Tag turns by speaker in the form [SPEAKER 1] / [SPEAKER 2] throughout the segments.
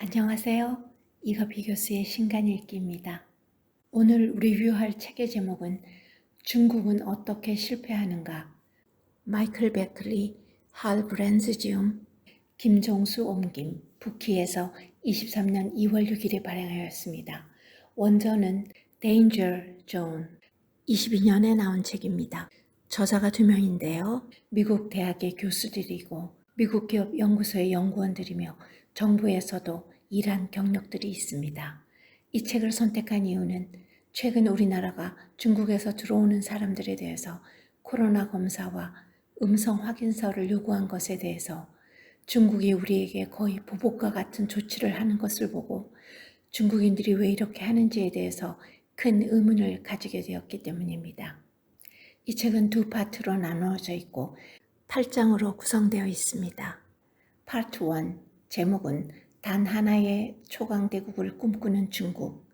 [SPEAKER 1] 안녕하세요. 이거비 교수의 신간 읽기입니다. 오늘 리뷰할 책의 제목은 중국은 어떻게 실패하는가? 마이클 베클리, 할 브랜즈지움, 김종수 옮김, 부키에서 23년 2월 6일에 발행하였습니다. 원전은 Danger Zone, 22년에 나온 책입니다. 저자가 2명인데요. 미국 대학의 교수들이고 미국 기업 연구소의 연구원들이며 정부에서도 일한 경력들이 있습니다. 이 책을 선택한 이유는 최근 우리나라가 중국에서 들어오는 사람들에 대해서 코로나 검사와 음성 확인서를 요구한 것에 대해서 중국이 우리에게 거의 보복과 같은 조치를 하는 것을 보고 중국인들이 왜 이렇게 하는지에 대해서 큰 의문을 가지게 되었기 때문입니다. 이 책은 두 파트로 나누어져 있고 8장으로 구성되어 있습니다. 파트 1, 제목은 단 하나의 초강대국을 꿈꾸는 중국.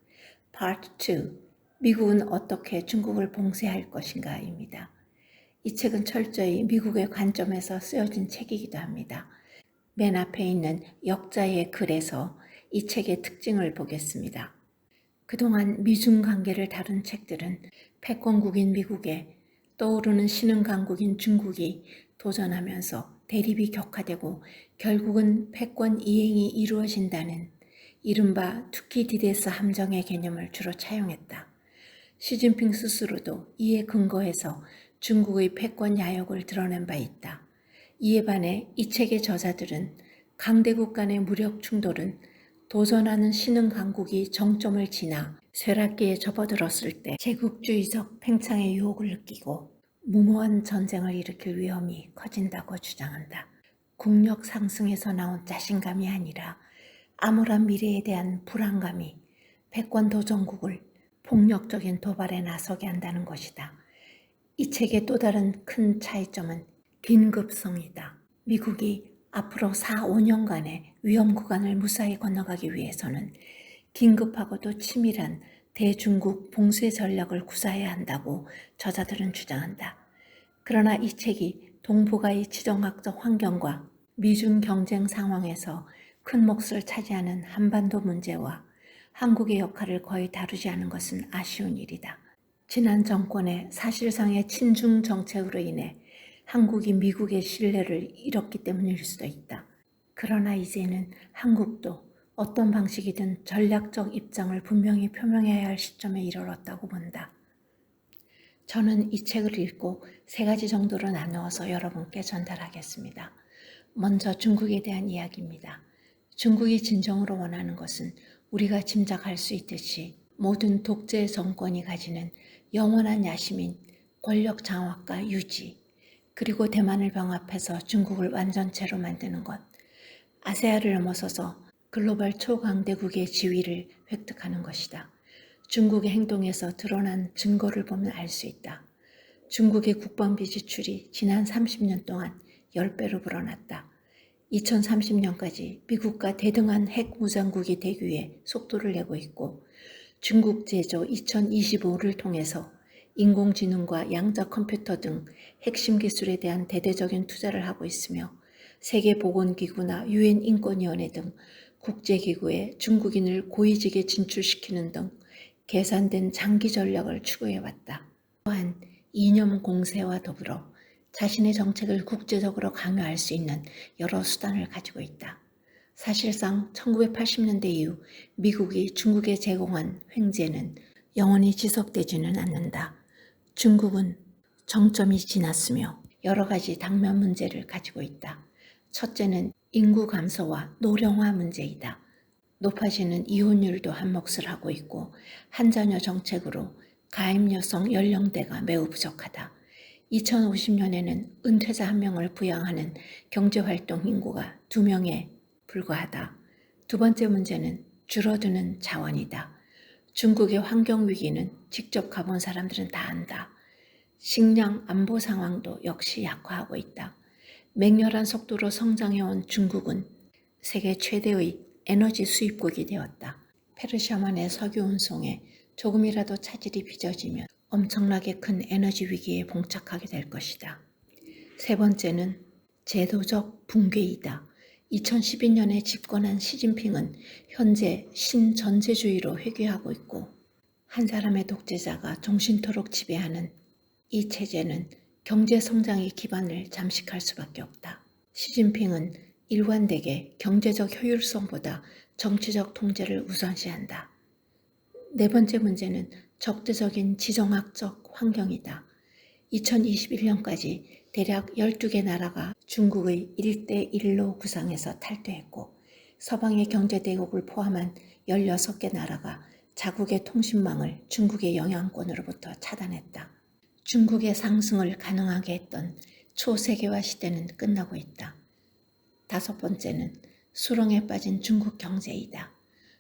[SPEAKER 1] 파트 2, 미국은 어떻게 중국을 봉쇄할 것인가입니다. 이 책은 철저히 미국의 관점에서 쓰여진 책이기도 합니다. 맨 앞에 있는 역자의 글에서 이 책의 특징을 보겠습니다. 그동안 미중 관계를 다룬 책들은 패권국인 미국에 떠오르는 신흥강국인 중국이 도전하면서 대립이 격화되고 결국은 패권 이행이 이루어진다는 이른바 투키디데스 함정의 개념을 주로 차용했다. 시진핑 스스로도 이에 근거해서 중국의 패권 야욕을 드러낸 바 있다. 이에 반해 이 책의 저자들은 강대국 간의 무력 충돌은 도전하는 신흥 강국이 정점을 지나 쇠락기에 접어들었을 때 제국주의적 팽창의 유혹을 느끼고 무모한 전쟁을 일으킬 위험이 커진다고 주장한다. 국력 상승에서 나온 자신감이 아니라 암울한 미래에 대한 불안감이 패권 도전국을 폭력적인 도발에 나서게 한다는 것이다. 이 책의 또 다른 큰 차이점은 긴급성이다. 미국이 앞으로 4, 5년간의 위험 구간을 무사히 건너가기 위해서는 긴급하고도 치밀한 대중국 봉쇄 전략을 구사해야 한다고 저자들은 주장한다. 그러나 이 책이 동북아의 지정학적 환경과 미중 경쟁 상황에서 큰 몫을 차지하는 한반도 문제와 한국의 역할을 거의 다루지 않은 것은 아쉬운 일이다. 지난 정권의 사실상의 친중 정책으로 인해 한국이 미국의 신뢰를 잃었기 때문일 수도 있다. 그러나 이제는 한국도 어떤 방식이든 전략적 입장을 분명히 표명해야 할 시점에 이르렀다고 본다. 저는 이 책을 읽고 3가지 정도로 나누어서 여러분께 전달하겠습니다. 먼저 중국에 대한 이야기입니다. 중국이 진정으로 원하는 것은 우리가 짐작할 수 있듯이 모든 독재 정권이 가지는 영원한 야심인 권력 장악과 유지, 그리고 대만을 병합해서 중국을 완전체로 만드는 것, 아세아를 넘어서서 글로벌 초강대국의 지위를 획득하는 것이다. 중국의 행동에서 드러난 증거를 보면 알 수 있다. 중국의 국방비 지출이 지난 30년 동안 10배로 불어났다. 2030년까지 미국과 대등한 핵 무장국이 되기 위해 속도를 내고 있고 중국 제조 2025를 통해서 인공지능과 양자 컴퓨터 등 핵심 기술에 대한 대대적인 투자를 하고 있으며 세계보건기구나 유엔 인권위원회 등 국제기구에 중국인을 고위직에 진출시키는 등 계산된 장기 전략을 추구해왔다. 또한 이념 공세와 더불어 자신의 정책을 국제적으로 강요할 수 있는 여러 수단을 가지고 있다. 사실상 1980년대 이후 미국이 중국에 제공한 횡재는 영원히 지속되지는 않는다. 중국은 정점이 지났으며 여러 가지 당면 문제를 가지고 있다. 첫째는 인구 감소와 노령화 문제이다. 높아지는 이혼율도 한몫을 하고 있고 한자녀 정책으로 가임 여성 연령대가 매우 부족하다. 2050년에는 은퇴자 1명을 부양하는 경제활동 인구가 2명에 불과하다. 두 번째 문제는 줄어드는 자원이다. 중국의 환경위기는 직접 가본 사람들은 다 안다. 식량 안보 상황도 역시 약화하고 있다. 맹렬한 속도로 성장해온 중국은 세계 최대의 에너지 수입국이 되었다. 페르시아만의 석유 운송에 조금이라도 차질이 빚어지면 엄청나게 큰 에너지 위기에 봉착하게 될 것이다. 세 번째는 제도적 붕괴이다. 2012년에 집권한 시진핑은 현재 신전제주의로 회귀하고 있고 한 사람의 독재자가 종신토록 지배하는 이 체제는 경제 성장의 기반을 잠식할 수밖에 없다. 시진핑은 일관되게 경제적 효율성보다 정치적 통제를 우선시한다. 네 번째 문제는 적대적인 지정학적 환경이다. 2021년까지 대략 12개 나라가 중국의 1대1로 구상해서 탈퇴했고 서방의 경제대국을 포함한 16개 나라가 자국의 통신망을 중국의 영향권으로부터 차단했다. 중국의 상승을 가능하게 했던 초세계화 시대는 끝나고 있다. 다섯 번째는 수렁에 빠진 중국 경제이다.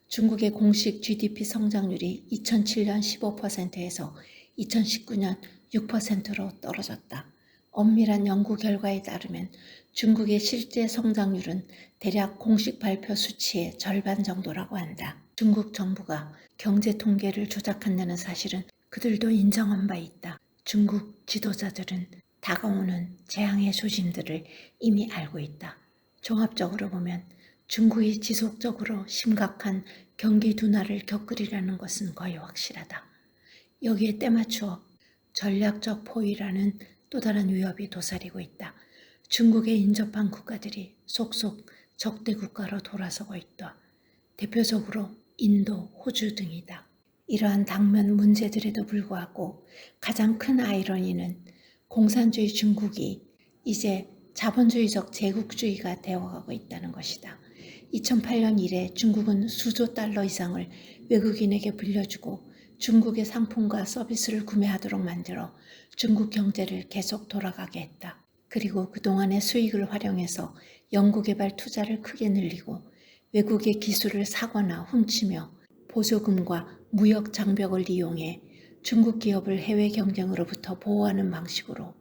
[SPEAKER 1] 중국의 공식 GDP 성장률이 2007년 15%에서 2019년 6%로 떨어졌다. 엄밀한 연구 결과에 따르면 중국의 실제 성장률은 대략 공식 발표 수치의 절반 정도라고 한다. 중국 정부가 경제 통계를 조작한다는 사실은 그들도 인정한 바 있다. 중국 지도자들은 다가오는 재앙의 조짐들을 이미 알고 있다. 종합적으로 보면 중국이 지속적으로 심각한 경기 둔화를 겪으리라는 것은 거의 확실하다. 여기에 때맞추어 전략적 포위라는 또 다른 위협이 도사리고 있다. 중국에 인접한 국가들이 속속 적대 국가로 돌아서고 있다. 대표적으로 인도, 호주 등이다. 이러한 당면 문제들에도 불구하고 가장 큰 아이러니는 공산주의 중국이 이제 자본주의적 제국주의가 되어가고 있다는 것이다. 2008년 이래 중국은 수조 달러 이상을 외국인에게 빌려주고 중국의 상품과 서비스를 구매하도록 만들어 중국 경제를 계속 돌아가게 했다. 그리고 그동안의 수익을 활용해서 연구개발 투자를 크게 늘리고 외국의 기술을 사거나 훔치며 보조금과 무역 장벽을 이용해 중국 기업을 해외 경쟁으로부터 보호하는 방식으로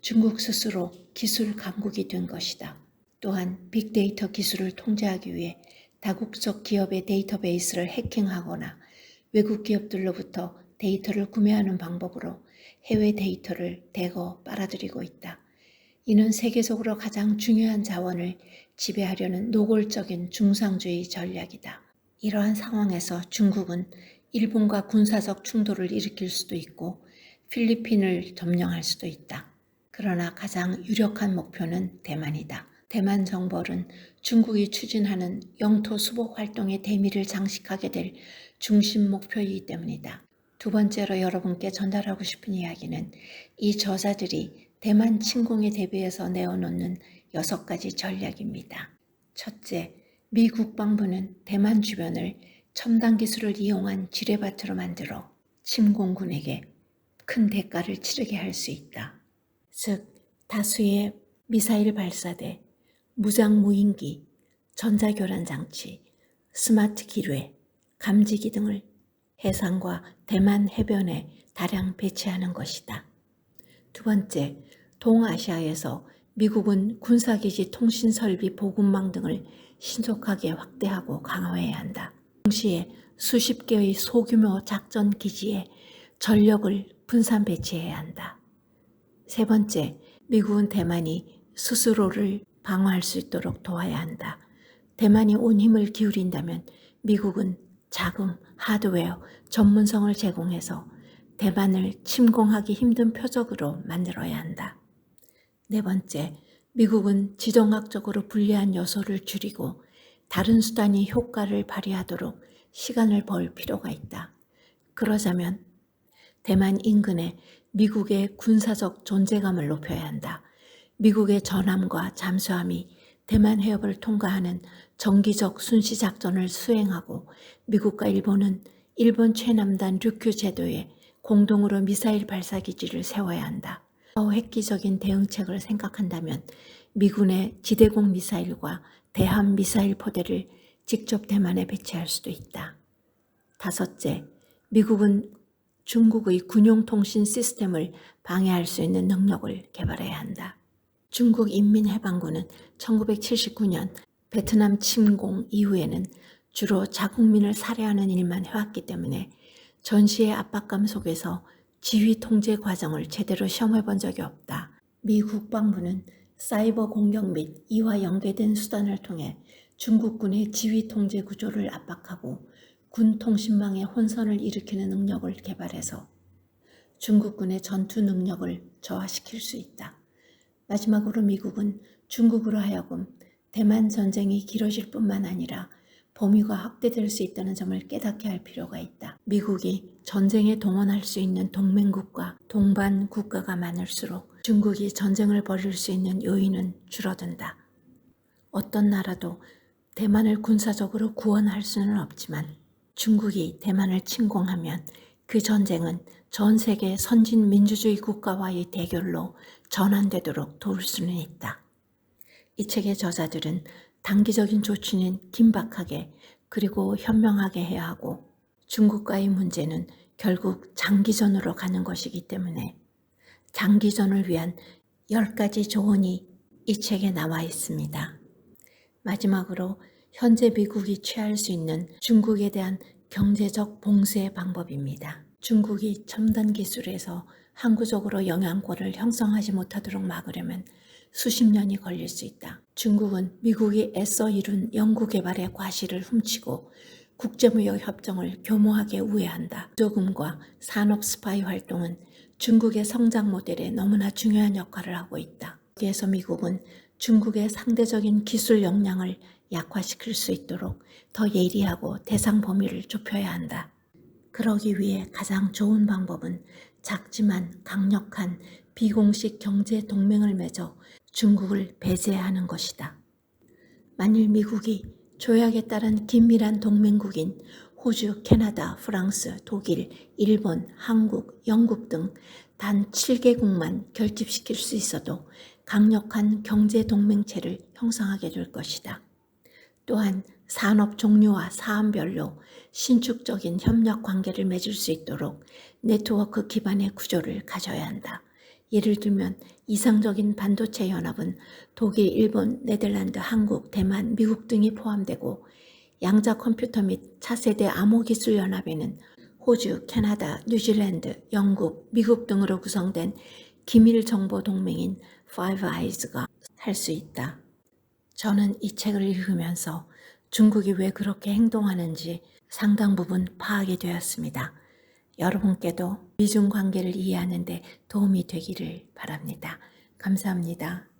[SPEAKER 1] 중국 스스로 기술 강국이 된 것이다. 또한 빅데이터 기술을 통제하기 위해 다국적 기업의 데이터베이스를 해킹하거나 외국 기업들로부터 데이터를 구매하는 방법으로 해외 데이터를 대거 빨아들이고 있다. 이는 세계적으로 가장 중요한 자원을 지배하려는 노골적인 중상주의 전략이다. 이러한 상황에서 중국은 일본과 군사적 충돌을 일으킬 수도 있고 필리핀을 점령할 수도 있다. 그러나 가장 유력한 목표는 대만이다. 대만 정벌은 중국이 추진하는 영토 수복 활동의 대미를 장식하게 될 중심 목표이기 때문이다. 두 번째로 여러분께 전달하고 싶은 이야기는 이 저자들이 대만 침공에 대비해서 내어놓는 6가지 전략입니다. 첫째, 미 국방부는 대만 주변을 첨단 기술을 이용한 지뢰밭으로 만들어 침공군에게 큰 대가를 치르게 할 수 있다. 즉, 다수의 미사일 발사대, 무장 무인기, 전자교란 장치, 스마트 기뢰, 감지기 등을 해상과 대만 해변에 다량 배치하는 것이다. 두 번째, 동아시아에서 미국은 군사기지 통신설비 보급망 등을 신속하게 확대하고 강화해야 한다. 동시에 수십 개의 소규모 작전 기지에 전력을 분산 배치해야 한다. 세 번째, 미국은 대만이 스스로를 방어할 수 있도록 도와야 한다. 대만이 온 힘을 기울인다면 미국은 자금, 하드웨어, 전문성을 제공해서 대만을 침공하기 힘든 표적으로 만들어야 한다. 네 번째, 미국은 지정학적으로 불리한 요소를 줄이고 다른 수단이 효과를 발휘하도록 시간을 벌 필요가 있다. 그러자면 대만 인근에 미국의 군사적 존재감을 높여야 한다. 미국의 전함과 잠수함이 대만 해협을 통과하는 정기적 순시작전을 수행하고 미국과 일본은 일본 최남단 류큐 제도에 공동으로 미사일 발사기지를 세워야 한다. 더 획기적인 대응책을 생각한다면 미군의 지대공 미사일과 대함 미사일 포대를 직접 대만에 배치할 수도 있다. 다섯째, 미국은 중국의 군용통신 시스템을 방해할 수 있는 능력을 개발해야 한다. 중국 인민해방군은 1979년 베트남 침공 이후에는 주로 자국민을 살해하는 일만 해왔기 때문에 전시의 압박감 속에서 지휘 통제 과정을 제대로 시험해 본 적이 없다. 미 국방부는 사이버 공격 및 이와 연계된 수단을 통해 중국군의 지휘 통제 구조를 압박하고 군 통신망의 혼선을 일으키는 능력을 개발해서 중국군의 전투 능력을 저하시킬 수 있다. 마지막으로 미국은 중국으로 하여금 대만 전쟁이 길어질 뿐만 아니라 범위가 확대될 수 있다는 점을 깨닫게 할 필요가 있다. 미국이 전쟁에 동원할 수 있는 동맹국과 동반 국가가 많을수록 중국이 전쟁을 벌일 수 있는 요인은 줄어든다. 어떤 나라도 대만을 군사적으로 구원할 수는 없지만 중국이 대만을 침공하면 그 전쟁은 전 세계 선진 민주주의 국가와의 대결로 전환되도록 도울 수는 있다. 이 책의 저자들은 단기적인 조치는 긴박하게 그리고 현명하게 해야 하고 중국과의 문제는 결국 장기전으로 가는 것이기 때문에 장기전을 위한 10가지 조언이 이 책에 나와 있습니다. 마지막으로 현재 미국이 취할 수 있는 중국에 대한 경제적 봉쇄의 방법입니다. 중국이 첨단 기술에서 항구적으로 영향권을 형성하지 못하도록 막으려면 수십 년이 걸릴 수 있다. 중국은 미국이 애써 이룬 연구개발의 과실을 훔치고 국제무역 협정을 교모하게 우회한다. 구조금과 산업 스파이 활동은 중국의 성장 모델에 너무나 중요한 역할을 하고 있다. 여기에서 미국은 중국의 상대적인 기술 역량을 약화시킬 수 있도록 더 예리하고 대상 범위를 좁혀야 한다. 그러기 위해 가장 좋은 방법은 작지만 강력한 비공식 경제 동맹을 맺어 중국을 배제하는 것이다. 만일 미국이 조약에 따른 긴밀한 동맹국인 호주, 캐나다, 프랑스, 독일, 일본, 한국, 영국 등 단 7개국만 결집시킬 수 있어도 강력한 경제 동맹체를 형성하게 될 것이다. 또한 산업 종류와 사안별로 신축적인 협력 관계를 맺을 수 있도록 네트워크 기반의 구조를 가져야 한다. 예를 들면 이상적인 반도체 연합은 독일, 일본, 네덜란드, 한국, 대만, 미국 등이 포함되고 양자 컴퓨터 및 차세대 암호기술 연합에는 호주, 캐나다, 뉴질랜드, 영국, 미국 등으로 구성된 기밀정보 동맹인 Five Eyes가 할 수 있다. 저는 이 책을 읽으면서 중국이 왜 그렇게 행동하는지 상당 부분 파악이 되었습니다. 여러분께도 미중 관계를 이해하는 데 도움이 되기를 바랍니다. 감사합니다.